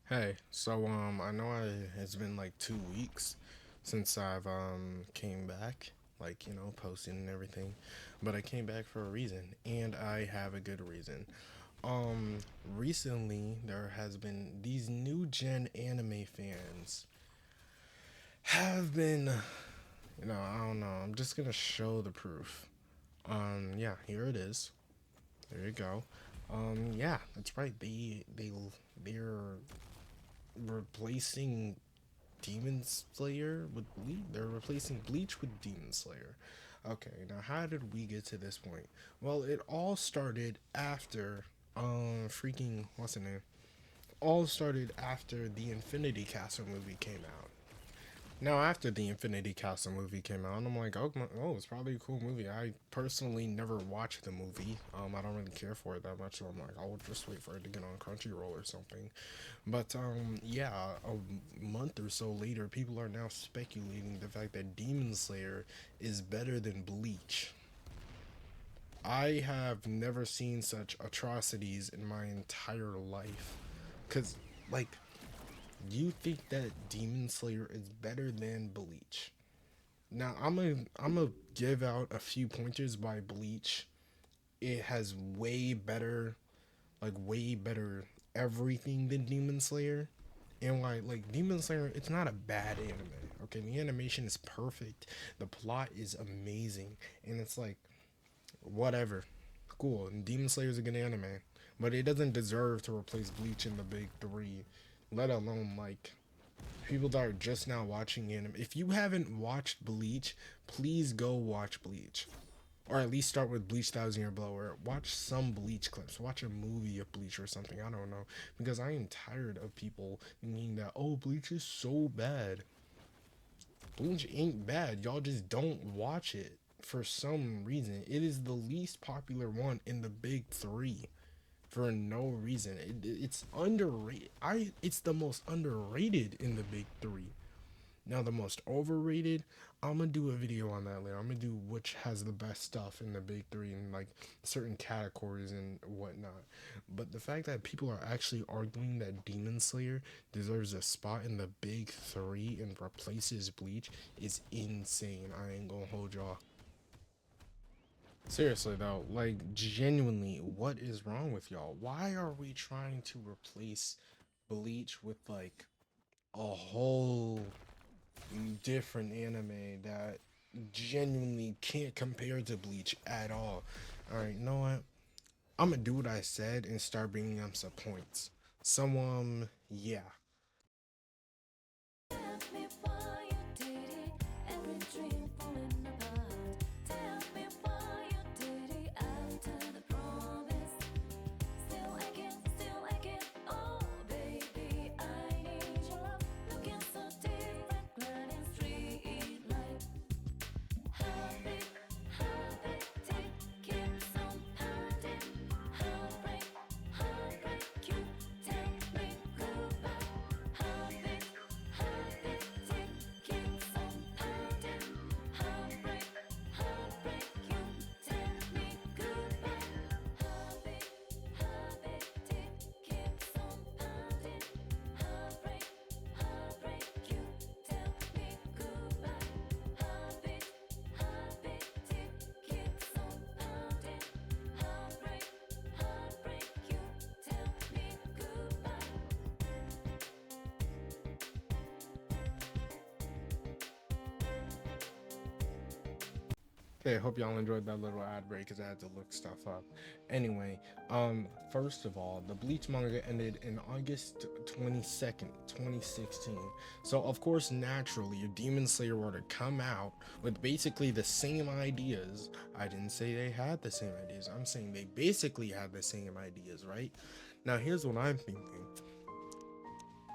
Hey, so I know it's been like 2 weeks since I've came back, like posting and everything, but I came back for a reason, and I have a good reason. Recently there has been these new gen anime fans have been, I don't know. I'm just gonna show the proof. Yeah, here it is. There you go. Yeah, that's right. They're replacing Demon Slayer with Bleach. They're replacing Bleach with Demon Slayer. Okay, now how did we get to this point? Well, it all started after freaking what's the name? All started after the Infinity Castle movie came out. Now, after the Infinity Castle movie came out, I'm like, oh, it's probably a cool movie. I personally never watched the movie. I don't really care for it that much, so I'm like, I'll just wait for it to get on Crunchyroll or something. But yeah, a month or so later, people are now speculating the fact that Demon Slayer is better than Bleach. I have never seen such atrocities in my entire life. Cause like, you think that Demon Slayer is better than Bleach? Now I'm gonna give out a few pointers by Bleach. It has way better everything than Demon Slayer. And like Demon Slayer, it's not a bad anime. Okay, the animation is perfect, the plot is amazing, and it's like whatever, cool. And Demon Slayer is a good anime, but it doesn't deserve to replace Bleach in the big three. Let alone like people that are just now watching anime. If you haven't watched Bleach, please go watch Bleach. Or at least start with Bleach Thousand Year Blower. Watch some Bleach clips. Watch a movie of Bleach or something. I don't know. Because I am tired of people thinking that, oh, Bleach is so bad. Bleach ain't bad. Y'all just don't watch it for some reason. It is the least popular one in the big three for no reason. It's underrated. It's the most underrated in the big three. Now the most overrated, I'm gonna do a video on that later. I'm gonna do which has the best stuff in the big three and like certain categories and whatnot. But the fact that people are actually arguing that Demon Slayer deserves a spot in the big three and replaces Bleach is insane. I ain't gonna hold y'all. Seriously though, like genuinely, what is wrong with y'all? Why are we trying to replace Bleach with like a whole different anime that genuinely can't compare to Bleach at all? All right, you know what? I'm gonna do what I said and start bringing up some points. So yeah. Tell me why you did it, every dream falling apart. Tell me why you did it after the promise. Still aching, oh baby, I need your love. Looking so different, gliding street light. Heartbeat, tick, keeps on pounding. Heartbreak, you take me goodbye. Heartbeat, tick, keeps on pounding. Heartbreak, you take me goodbye. Heartbeat, tick, keeps on pounding. Heartbreak, you tell me goodbye. Heartbeat, tick, keeps on pounding. Heartbreak, you tell me goodbye. Okay, hope y'all enjoyed that little ad break because I had to look stuff up. Anyway, first of all, the Bleach manga ended in August 22nd, 2016. So of course, naturally, if Demon Slayer were to come out with basically the same ideas, I didn't say they had the same ideas. I'm saying they basically had the same ideas, right? Now here's what I'm thinking.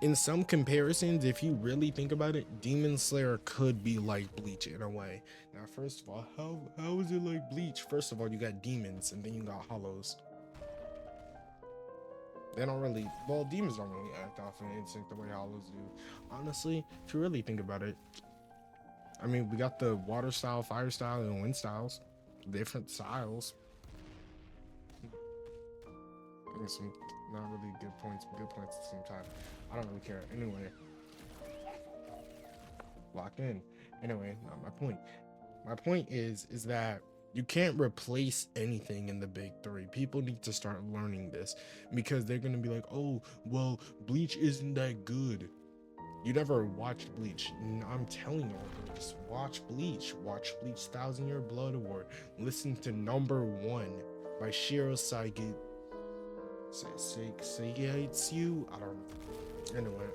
In some comparisons, if you really think about it, Demon Slayer could be like Bleach in a way. Now, first of all, how is it like Bleach? First of all, you got demons and then you got hollows. They don't really, well, demons don't really act off an instinct the way hollows do. Honestly, if you really think about it, I mean, we got the water style, fire style, and wind styles, different styles. I think some not really good points, but good points at the same time. I don't really care. Anyway, lock in. Anyway, not my point. My point is that you can't replace anything in the big three. People need to start learning this because they're gonna be like, oh, well, Bleach isn't that good. You never watched Bleach. I'm telling you, bro, just watch Bleach. Watch Bleach Thousand Year Blood Award. Listen to Number One by Shiro Saige. Seigetsu? I don't know. Anyway,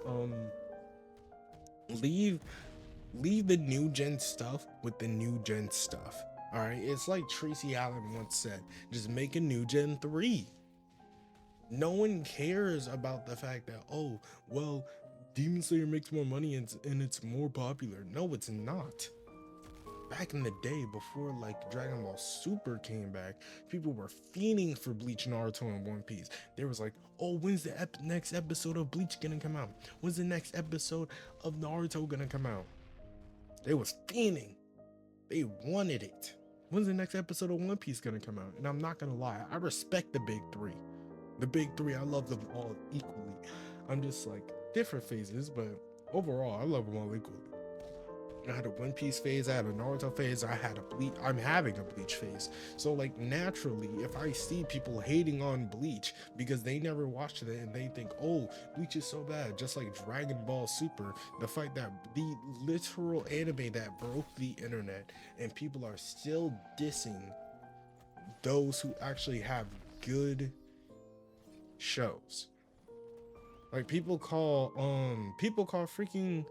leave the new gen stuff with the new gen stuff. All right, it's like Tracy Allen once said, just make a new gen 3. No one cares about the fact that, oh, well, Demon Slayer makes more money and it's more popular. No, it's not. Back in the day, before like Dragon Ball Super came back, people were fiending for Bleach, Naruto, and One Piece. There was like, oh, when's the next episode of Bleach gonna come out? When's the next episode of Naruto gonna come out? They was fiending. They wanted it. When's the next episode of One Piece gonna come out? And I'm not gonna lie, I respect the big three. The big three, I love them all equally. I'm just like different phases, but overall, I love them all equally. I had a One Piece phase, I had a Naruto phase, I had a Bleach. I'm having a Bleach phase. So like naturally, if I see people hating on Bleach because they never watched it and they think, oh, Bleach is so bad, just like Dragon Ball Super, the fight that the literal anime that broke the internet, and people are still dissing those who actually have good shows. Like people call freaking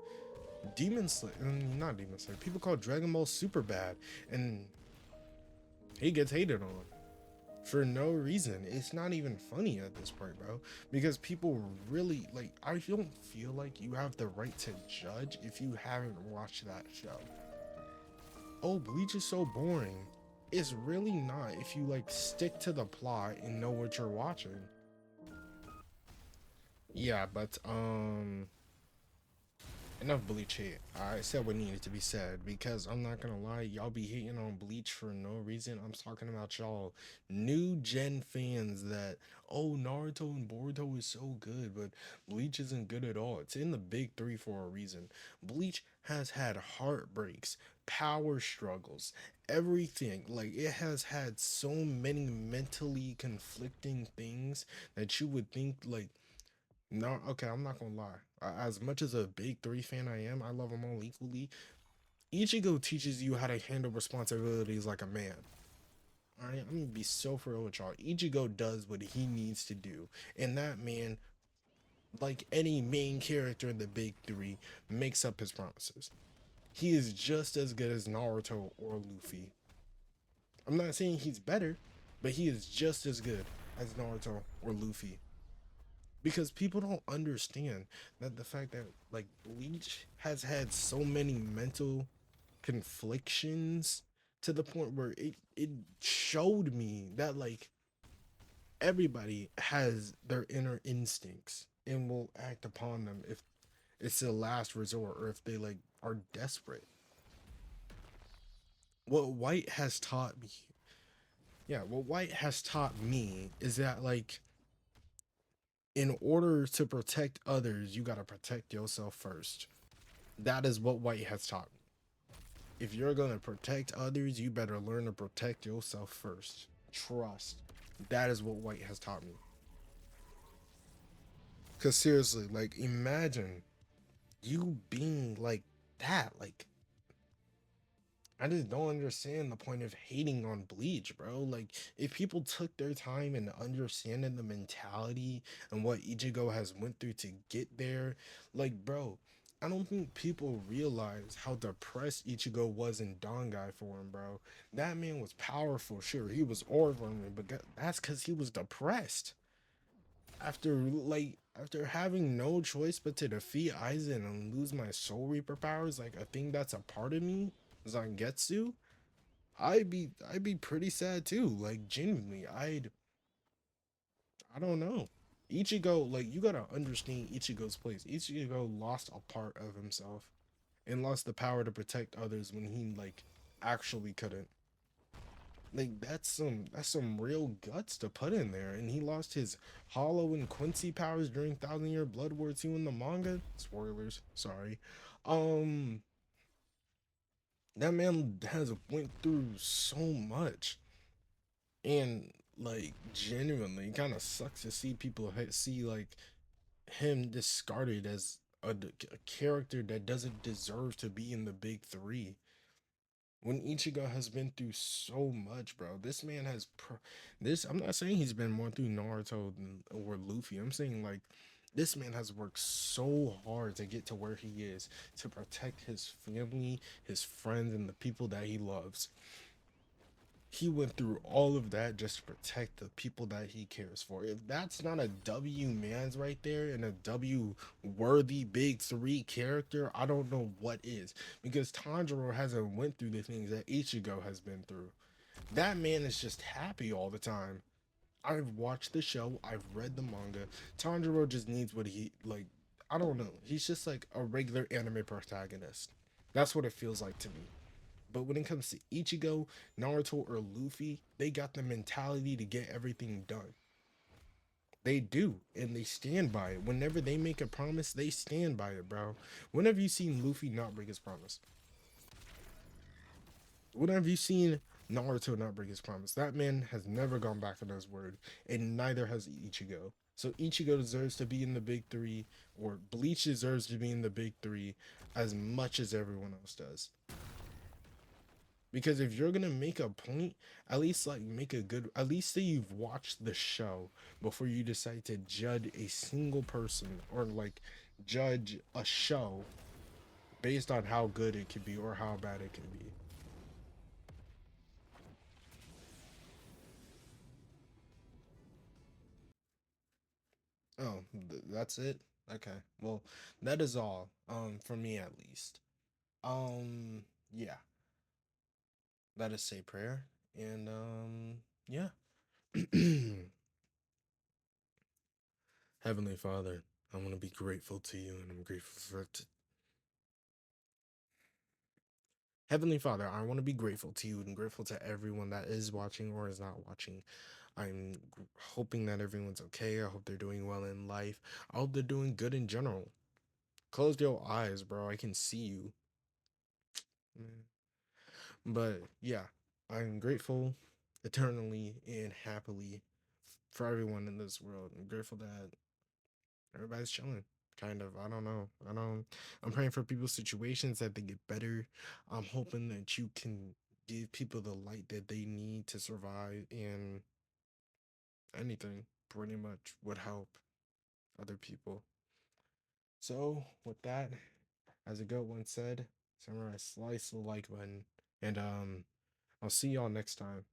Demon Slayer, not Demon Slayer, people call Dragon Ball Super bad, and he gets hated on for no reason. It's not even funny at this point, bro, because people really like, I don't feel like you have the right to judge if you haven't watched that show. Oh, Bleach is so boring. It's really not if you like stick to the plot and know what you're watching. Yeah, but enough Bleach hate. I said what needed to be said because I'm not gonna lie, y'all be hating on Bleach for no reason. I'm talking about y'all new gen fans that, oh, Naruto and Boruto is so good, but Bleach isn't good at all. It's in the big three for a reason. Bleach has had heartbreaks, power struggles, everything. Like it has had so many mentally conflicting things that you would think like, no, okay, I'm not gonna lie. As much as a big three fan I am, I love them all equally. Ichigo teaches you how to handle responsibilities like a man. Alright, I'm gonna be so for real with y'all. Ichigo does what he needs to do, and that man, like any main character in the big three, makes up his promises. He is just as good as Naruto or Luffy. I'm not saying he's better, but he is just as good as Naruto or Luffy. Because people don't understand that the fact that like Bleach has had so many mental conflictions to the point where it showed me that like everybody has their inner instincts and will act upon them if it's the last resort or if they like are desperate. What White has taught me, yeah, what White has taught me is that like in order to protect others, you got to protect yourself first. That is what White has taught me. If you're going to protect others, you better learn to protect yourself first. Trust. That is what White has taught me. Because seriously, like, imagine you being like that. Like, I just don't understand the point of hating on Bleach, bro. Like, if people took their time and understanding the mentality and what Ichigo has went through to get there, like, bro, I don't think people realize how depressed Ichigo was in Dangai for him, bro. That man was powerful, sure, he was ordinary, but that's because he was depressed. After having no choice but to defeat Aizen and lose my Soul Reaper powers, like a thing that's a part of me, Zangetsu, I'd be pretty sad too. Like genuinely, I don't know. Ichigo, like you gotta understand Ichigo's place. Ichigo lost a part of himself and lost the power to protect others when he like actually couldn't. Like that's some real guts to put in there. And he lost his Hollow and Quincy powers during Thousand Year Blood War 2 in the manga. Spoilers, sorry. Um that man has went through so much. And like genuinely kind of sucks to see people see like him discarded as a character that doesn't deserve to be in the big three when Ichigo has been through so much, bro. This man has this. I'm not saying he's been more through Naruto or Luffy. I'm saying like this man has worked so hard to get to where he is, to protect his family, his friends, and the people that he loves. He went through all of that just to protect the people that he cares for. If that's not a W man's right there and a W worthy big three character, I don't know what is. Because Tanjiro hasn't went through the things that Ichigo has been through. That man is just happy all the time. I've watched the show, I've read the manga. Tanjiro just needs what he like. I don't know. He's just like a regular anime protagonist. That's what it feels like to me. But when it comes to Ichigo, Naruto, or Luffy, they got the mentality to get everything done. They do, and they stand by it. Whenever they make a promise, they stand by it, bro. When have you seen Luffy not break his promise? When have you seen Naruto not break his promise? That man has never gone back on his word, and neither has Ichigo. So Ichigo deserves to be in the big three, or Bleach deserves to be in the big three as much as everyone else does. Because if you're gonna make a point, at least like make a good, at least say you've watched the show before you decide to judge a single person or like judge a show based on how good it could be or how bad it can be. Oh, that's it. Okay, well, that is all. For me at least. Yeah, that is say prayer, and yeah. Heavenly Father, I want to be grateful to you, and I'm grateful for Heavenly Father, I want to be grateful to you and grateful to everyone that is watching or is not watching. I'm hoping that everyone's okay. I hope they're doing well in life. I hope they're doing good in general. Close your eyes, bro. I can see you. Mm. But yeah, I'm grateful eternally and happily for everyone in this world. I'm grateful that everybody's chilling. Kind of. I don't know. I don't. I'm praying for people's situations that they get better. I'm hoping that you can give people the light that they need to survive, and anything pretty much would help other people. So, with that, as a goat once said, Samurai, slice the like button, and I'll see y'all next time.